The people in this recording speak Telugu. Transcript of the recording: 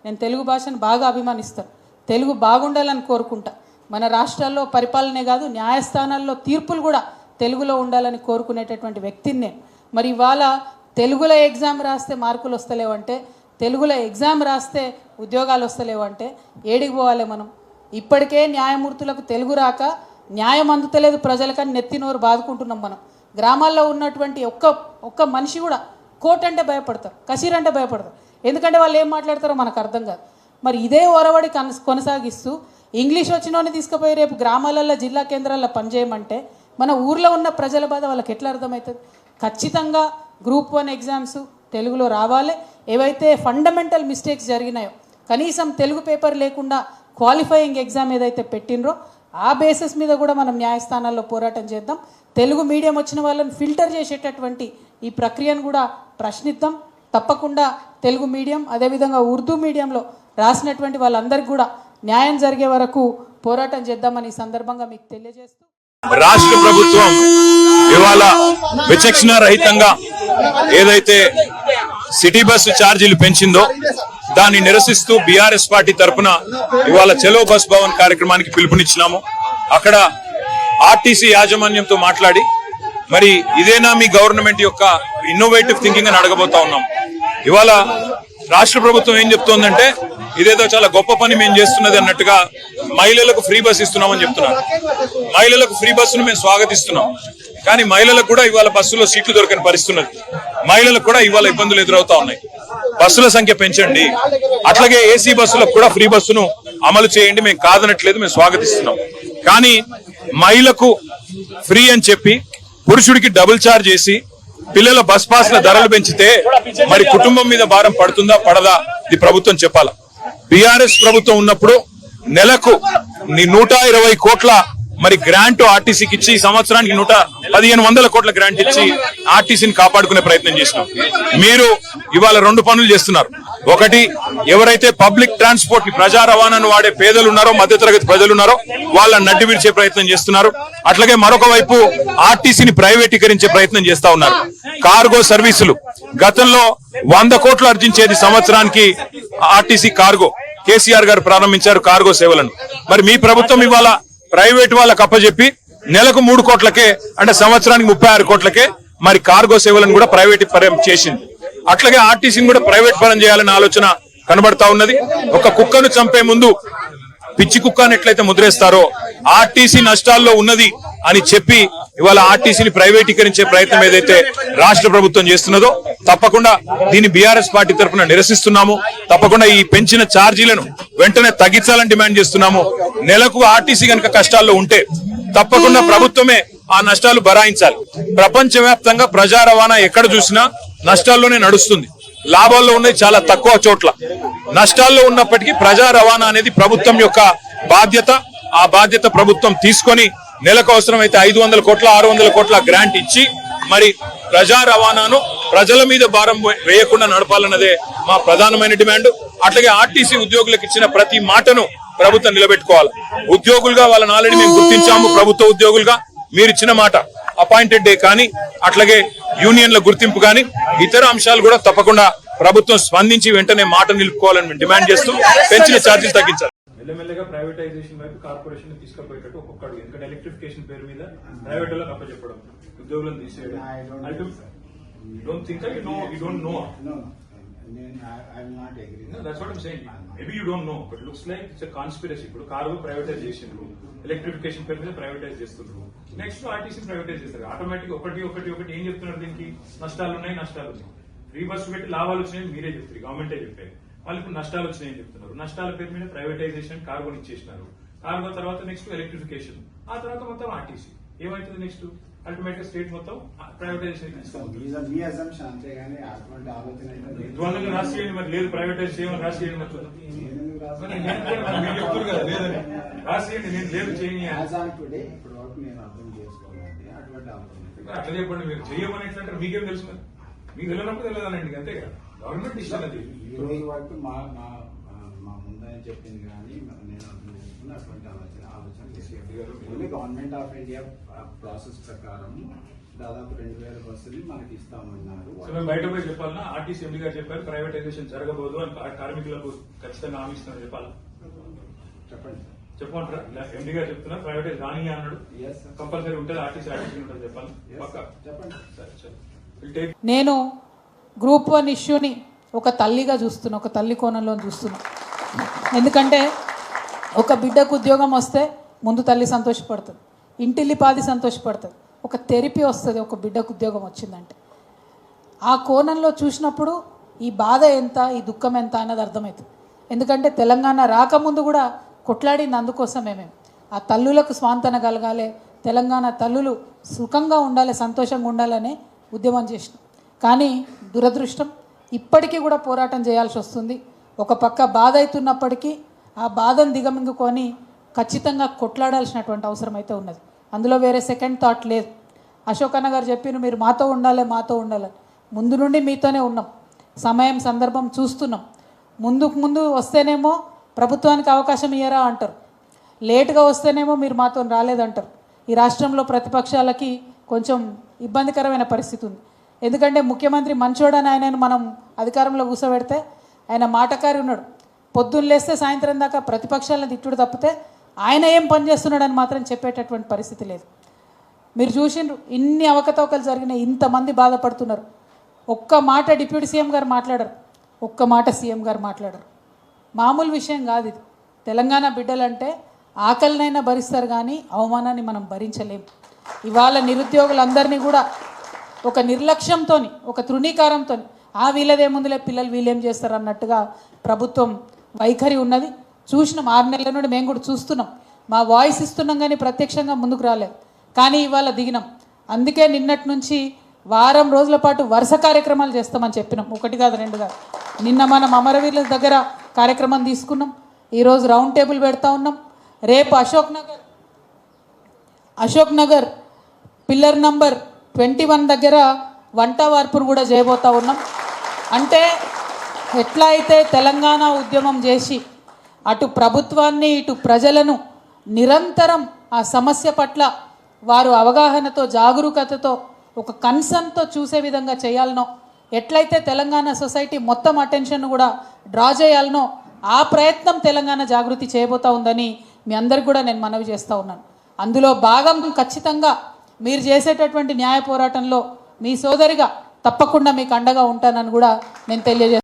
నేను తెలుగు భాషను బాగా అభిమానిస్తాను, తెలుగు బాగుండాలని కోరుకుంటా. మన రాష్ట్రాల్లో పరిపాలనే కాదు, న్యాయస్థానాల్లో తీర్పులు కూడా తెలుగులో ఉండాలని కోరుకునేటటువంటి వ్యక్తిని నేను. మరి ఇవాళ తెలుగులో ఎగ్జామ్ రాస్తే మార్కులు వస్తలేవంటే, తెలుగులో ఎగ్జామ్ రాస్తే ఉద్యోగాలు వస్తలేవంటే ఏడికి పోవాలి మనం? ఇప్పటికే న్యాయమూర్తులకు తెలుగు రాక న్యాయం అందుతలేదు ప్రజలకని నెత్తి నోరు బాదుకుంటున్నాం మనం. గ్రామాల్లో ఉన్నటువంటి ఒక్క మనిషి కూడా కోర్టు అంటే భయపడతారు, కసీర్ అంటే భయపడతారు. ఎందుకంటే వాళ్ళు ఏం మాట్లాడతారో మనకు అర్థం కాదు. మరి ఇదే ఒరవడి కొనసాగిస్తూ ఇంగ్లీష్ వచ్చినోని తీసుకుపోయి రేపు గ్రామాలలో జిల్లా కేంద్రాల్లో పనిచేయమంటే మన ఊర్లో ఉన్న ప్రజల బాధ వాళ్ళకి ఎట్లా అర్థమవుతుంది? ఖచ్చితంగా గ్రూప్ 1 ఎగ్జామ్స్ తెలుగులో రావాలి. ఏవైతే ఫండమెంటల్ మిస్టేక్స్ జరిగినాయో, కనీసం తెలుగు పేపర్ లేకుండా క్వాలిఫైయింగ్ ఎగ్జామ్ ఏదైతే పెట్టినరో ఆ బేసిస్ మీద కూడా మనం న్యాయస్థానాల్లో పోరాటం చేద్దాం. తెలుగు మీడియం వచ్చిన వాళ్ళని ఫిల్టర్ చేసేటటువంటి ఈ ప్రక్రియను కూడా ప్రశ్నిద్దాం. తప్పకుండా తెలుగు మీడియం అదేవిధంగా ఉర్దూ మీడియంలో రాసినటువంటి వాళ్ళందరికీ కూడా న్యాయం జరిగే వరకు పోరాటం చేద్దామని ఈ సందర్భంగా మీకు తెలియజేస్తూ, రాష్ట్ర ప్రభుత్వం ఇవాళ విచక్షణ రహితంగా ఏదైతే సిటీ బస్సు ఛార్జీలు పెంచిందో దాన్ని నిరసిస్తూ బీఆర్ఎస్ పార్టీ తరఫున ఇవాళ చలో బస్ భవన్ కార్యక్రమానికి పిలుపునిచ్చినాము. అక్కడ ఆర్టీసీ యాజమాన్యంతో మాట్లాడి మరి ఇదేనా మీ గవర్నమెంట్ యొక్క ఇన్నోవేటివ్ థింకింగ్ అని అడగబోతా ఉన్నాం. ఇవాళ రాష్ట్ర ప్రభుత్వం ఏం చెప్తోందంటే ఇదేదో చాలా గొప్ప పని మేము చేస్తున్నది అన్నట్టుగా మహిళలకు ఫ్రీ బస్ ఇస్తున్నామని చెప్తున్నారు. మహిళలకు ఫ్రీ బస్సును మేము స్వాగతిస్తున్నాం, కానీ మహిళలకు కూడా ఇవాళ బస్సులో సీట్లు దొరకని పరిస్థితి. మహిళలకు కూడా ఇవాళ ఇబ్బందులు ఎదురవుతా ఉన్నాయి. బస్సుల సంఖ్య పెంచండి, అట్లాగే ఏసీ బస్సులకు కూడా ఫ్రీ బస్సును అమలు చేయండి, మేము కాదనట్లేదు, మేము స్వాగతిస్తున్నాం. కానీ మహిళకు ఫ్రీ అని చెప్పి పురుషుడికి డబుల్ ఛార్జ్ చేసి పిల్లల బస్ పాస్ల ధరలు పెంచితే మరి కుటుంబం మీద భారం పడుతుందా పడదా ఇది ప్రభుత్వం చెప్పాలా. బీఆర్ఎస్ ప్రభుత్వం ఉన్నప్పుడు నెలకు 120 కోట్ల మరి గ్రాంట్ ఆర్టీసీకి ఇచ్చి ఈ సంవత్సరానికి 1500 కోట్ల గ్రాంట్ ఇచ్చి ఆర్టీసీని కాపాడుకునే ప్రయత్నం చేసినాం. మీరు ఇవాళ 2 పనులు చేస్తున్నారు. ఒకటి, ఎవరైతే పబ్లిక్ ట్రాన్స్పోర్ట్ ని ప్రజా రవాణాను వాడే పేదలు ఉన్నారో, మధ్యతరగతి ప్రజలు ఉన్నారో వాళ్ళని నడ్డి విడిచే ప్రయత్నం చేస్తున్నారు. అట్లాగే మరొక వైపు ఆర్టీసీని ప్రైవేటీకరించే ప్రయత్నం చేస్తా ఉన్నారు. కార్గో సర్వీసులు గతంలో 100 కోట్లు ఆర్జించేది సంవత్సరానికి ఆర్టీసీ కార్గో, కేసీఆర్ గారు ప్రారంభించారు కార్గో సేవలను. మరి మీ ప్రభుత్వం ఇవాళ ప్రైవేట్ వాళ్ళకు అప్పచెప్పి నెలకు 3 కోట్లకే అంటే సంవత్సరానికి 36 కోట్లకే మరి కార్గో సేవలను కూడా ప్రైవేట్ పరం చేసింది. అట్లాగే ఆర్టీసీని కూడా ప్రైవేట్ పరం చేయాలనే ఆలోచన కనబడతా ఉన్నది. ఒక కుక్కను చంపే ముందు పిచ్చి కుక్కను ఎట్లయితే ముద్రేస్తారో ఆర్టీసీ నష్టాల్లో ఉన్నది అని చెప్పి ఇవాళ ఆర్టీసీని ప్రైవేటీకరించే ప్రయత్నం ఏదైతే రాష్ట్ర ప్రభుత్వం చేస్తున్నదో తప్పకుండా దీన్ని బీఆర్ఎస్ పార్టీ తరఫున నిరసిస్తున్నాము. తప్పకుండా ఈ పెంచిన ఛార్జీలను వెంటనే తగ్గించాలని డిమాండ్ చేస్తున్నాము. నెలకు ఆర్టీసీ కనుక కష్టాల్లో ఉంటే తప్పకుండా ప్రభుత్వమే ఆ నష్టాలు భరాయించాలి. ప్రపంచవ్యాప్తంగా ప్రజా రవాణా ఎక్కడ చూసినా నష్టాల్లోనే నడుస్తుంది. లాభాల్లో ఉన్నది చాలా తక్కువ చోట్ల. నష్టాల్లో ఉన్నప్పటికీ ప్రజా రవాణా అనేది ప్రభుత్వం యొక్క బాధ్యత. ఆ బాధ్యత ప్రభుత్వం తీసుకొని నెలకు అవసరమైతే 500 కోట్ల 600 కోట్ల గ్రాంట్ ఇచ్చి మరి ప్రజా రవాణాను ప్రజల మీద భారం వేయకుండా నడపాలన్నదే మా ప్రధానమైన డిమాండ్. అట్లాగే ఆర్టీసీ ఉద్యోగులకు ఇచ్చిన ప్రతి మాటను ప్రభుత్వం నిలబెట్టుకోవాలి. ఉద్యోగులుగా వాళ్ళని ఆల్రెడీ మేము గుర్తించాము. ప్రభుత్వ ఉద్యోగులుగా మీరు ఇచ్చిన మాట అపాయింటెడ్ డే కానీ అట్లాగే యూనియన్ల గుర్తింపు కానీ ఇతర అంశాలు కూడా తప్పకుండా ప్రభుత్వం స్పందించి వెంటనే మాట నిలుపుకోవాలని డిమాండ్ చేస్తూ పెంచిన ఛార్జీలు తగ్గించాలి. మెల్లమెల్లగా ప్రైవేటైజేషన్ వైపు కార్పొరేషన్ తీసుకుపోయేటట్టు ఒక్కొక్కడు, ఎందుకంటే ఎలక్ట్రిఫికేషన్ పేరు మీద ప్రైవేట్ వాళ్ళకి అప్పచెప్పడం, ఉద్యోగులను తీసేయడం. That's what I'm saying. Maybe you don't know, but looks like it's a conspiracy. ఇప్పుడు కార్గో ప్రైవేటైజ్ చేసిండ్రు, ఎలక్ట్రిఫికేషన్ పేరు మీద ప్రైవేటైజ్ చేస్తున్నారు, నెక్స్ట్ ఆర్టీసీ ప్రైవేటైజ్ చేస్తారు. ఆటోమేటిక్ ఒకటి ఏం చెప్తున్నారు, దీనికి నష్టాలు ఉన్నాయి. ఫ్రీ బస్సు పెట్టి లాభాలు వచ్చినాయని మీరే చెప్తారు, గవర్నమెంటే చెప్పారు. వాళ్ళు ఇప్పుడు నష్టాలు వచ్చినాయని చెప్తున్నారు. నష్టాల పేరు మీద ప్రైవేటైజేషన్ కార్గోని ఇచ్చేసినారు. కార్గో తర్వాత నెక్స్ట్ ఎలక్ట్రిఫికేషన్, ఆ తర్వాత మొత్తం ఆర్టీసీ. ఏమైతుంది నెక్స్ట్? అల్టిమేట్ గా స్టేట్ మొత్తం ప్రైవేటైజేషన్ ద్వంద్వంగా రాసియండి. మరి లేదు ప్రైవేటైజ్ చేయమని రాసియండి. మరి రాసియండి, నేను లేదు చేయని అట్లా చెప్పండి. మీరు చేయమని ఎట్లంటారు? మీకేం తెలుసు? మరి మీకు తెలియనప్పుడు తెలియదానండి, అంతే కదా. గవర్నమెంట్ ఇష్టం అది. ఈ రోజు వరకు మా ముందని చెప్పింది కానీ నేను అర్థం చేసుకుని అటువంటి ఆలోచన గవర్నమెంట్ ఆఫ్ ఇండియా ప్రాసెస్ ప్రకారం దాదాపు 2000 బస్సులు మనకి ఇస్తామన్నారు. సో మేము బయట పోయి చెప్పాలన్నా ఆర్టీసీ ఎండీ గారు చెప్పారు ప్రైవేటైజేషన్ జరగబోదు అని కార్మికులకు ఖచ్చితంగా హామీ ఇస్తామని చెప్పాలి. చెప్పండి సార్. చెప్పమంటారా? ఎండీ గారు చెప్తున్నారు ప్రైవేటైజ్ రాని అన్నాడు. Yes, sir. కంపల్సరీ ఉంటుంది ఆర్టీసీ ఉంటుంది చెప్పాలి. Yes, పక్కా. చెప్పండి. సరే సరే. We'll take నేను గ్రూప్ 1 ఇష్యూని ఒక తల్లిగా చూస్తున్నా, ఒక తల్లి కోణంలో చూస్తున్నా. ఎందుకంటే ఒక బిడ్డకు ఉద్యోగం వస్తే ముందు తల్లి సంతోషపడుతుంది, ఇంటిల్లిపాది సంతోషపడుతుంది. ఒక తెరిపి వస్తుంది ఒక బిడ్డకు ఉద్యోగం వచ్చిందంటే. ఆ కోణంలో చూసినప్పుడు ఈ బాధ ఎంత, ఈ దుఃఖం ఎంత అన్నది అర్థమవుతుంది. ఎందుకంటే తెలంగాణ రాకముందు కూడా కొట్లాడింది అందుకోసమే. మేము ఆ తల్లులకు స్వాంతన కలగాలి, తెలంగాణ తల్లులు సుఖంగా ఉండాలి, సంతోషంగా ఉండాలనే ఉద్యమం చేసినాం. కానీ దురదృష్టం ఇప్పటికీ కూడా పోరాటం చేయాల్సి వస్తుంది. ఒక పక్క బాధ అవుతున్నప్పటికీ ఆ బాధను దిగమింగుకొని ఖచ్చితంగా కొట్లాడాల్సినటువంటి అవసరం అయితే ఉన్నది. అందులో వేరే సెకండ్ థాట్ లేదు. అశోక్ అన్న గారు చెప్పిన మీరు మాతో ఉండాలి, మాతో ఉండాలి. ముందు నుండి మీతోనే ఉన్నాం, సమయం సందర్భం చూస్తున్నాం. ముందు వస్తేనేమో ప్రభుత్వానికి అవకాశం ఇయ్యరా అంటారు, లేటుగా వస్తేనేమో మీరు మాతో రాలేదంటారు. ఈ రాష్ట్రంలో ప్రతిపక్షాలకి కొంచెం ఇబ్బందికరమైన పరిస్థితి ఉంది. ఎందుకంటే ముఖ్యమంత్రి మంచోడని ఆయనను మనం అధికారంలో కూర్చోబెడితే ఆయన మాటకారి ఉన్నాడు. పొద్దున్న లేస్తే సాయంత్రం దాకా ప్రతిపక్షాలను తిట్టుడు తప్పితే ఆయన ఏం పని చేస్తున్నాడని మాత్రం చెప్పేటటువంటి పరిస్థితి లేదు. మీరు చూసిండ్రు ఇన్ని అవకతవకలు జరిగినాయి, ఇంతమంది బాధపడుతున్నారు. ఒక్క మాట డిప్యూటీ సీఎం గారు మాట్లాడరు, ఒక్క మాట సీఎం గారు మాట్లాడరు. మామూలు విషయం కాదు ఇది. తెలంగాణ బిడ్డలంటే ఆకలినైనా భరిస్తారు కానీ అవమానాన్ని మనం భరించలేం. ఇవాళ నిరుద్యోగులందరినీ కూడా ఒక నిర్లక్ష్యంతో, ఒక తృణీకారంతో వీళ్ళదేముందులే పిల్లలు వీళ్ళేం చేస్తారు అన్నట్టుగా ప్రభుత్వం వైఖరి ఉన్నది. చూసినాం 6 నెలల నుండి మేము కూడా చూస్తున్నాం. మా వాయిస్ ఇస్తున్నాం కానీ ప్రత్యక్షంగా ముందుకు రాలేదు. కానీ ఇవాళ దిగినాం. అందుకే నిన్నటి నుంచి వారం రోజుల పాటు వరుస కార్యక్రమాలు చేస్తామని చెప్పినాం. 1 కాదు 2 కాదు. నిన్న మనం అమరవీరుల దగ్గర కార్యక్రమం తీసుకున్నాం. ఈరోజు రౌండ్ టేబుల్ పెడతా ఉన్నాం. రేపు అశోక్ నగర్ పిల్లర్ నంబర్ 21 దగ్గర వంట వార్పును కూడా చేయబోతా ఉన్నాం. అంటే ఎట్లా అయితే తెలంగాణ ఉద్యమం చేసి అటు ప్రభుత్వాన్ని ఇటు ప్రజలను నిరంతరం ఆ సమస్య పట్ల వారు అవగాహనతో, జాగరూకతతో, ఒక కన్సర్న్తో చూసే విధంగా చేయాలనో, ఎట్లయితే తెలంగాణ సొసైటీ మొత్తం అటెన్షన్ కూడా డ్రా చేయాలనో ఆ ప్రయత్నం తెలంగాణ జాగృతి చేయబోతా ఉందని మీ అందరికి కూడా నేను మనవి చేస్తూ ఉన్నాను. అందులో భాగం ఖచ్చితంగా మీరు చేసేటటువంటి న్యాయ పోరాటంలో మీ సోదరిగా తప్పకుండా మీకు అండగా ఉంటానని కూడా నేను తెలియజేస్తాను.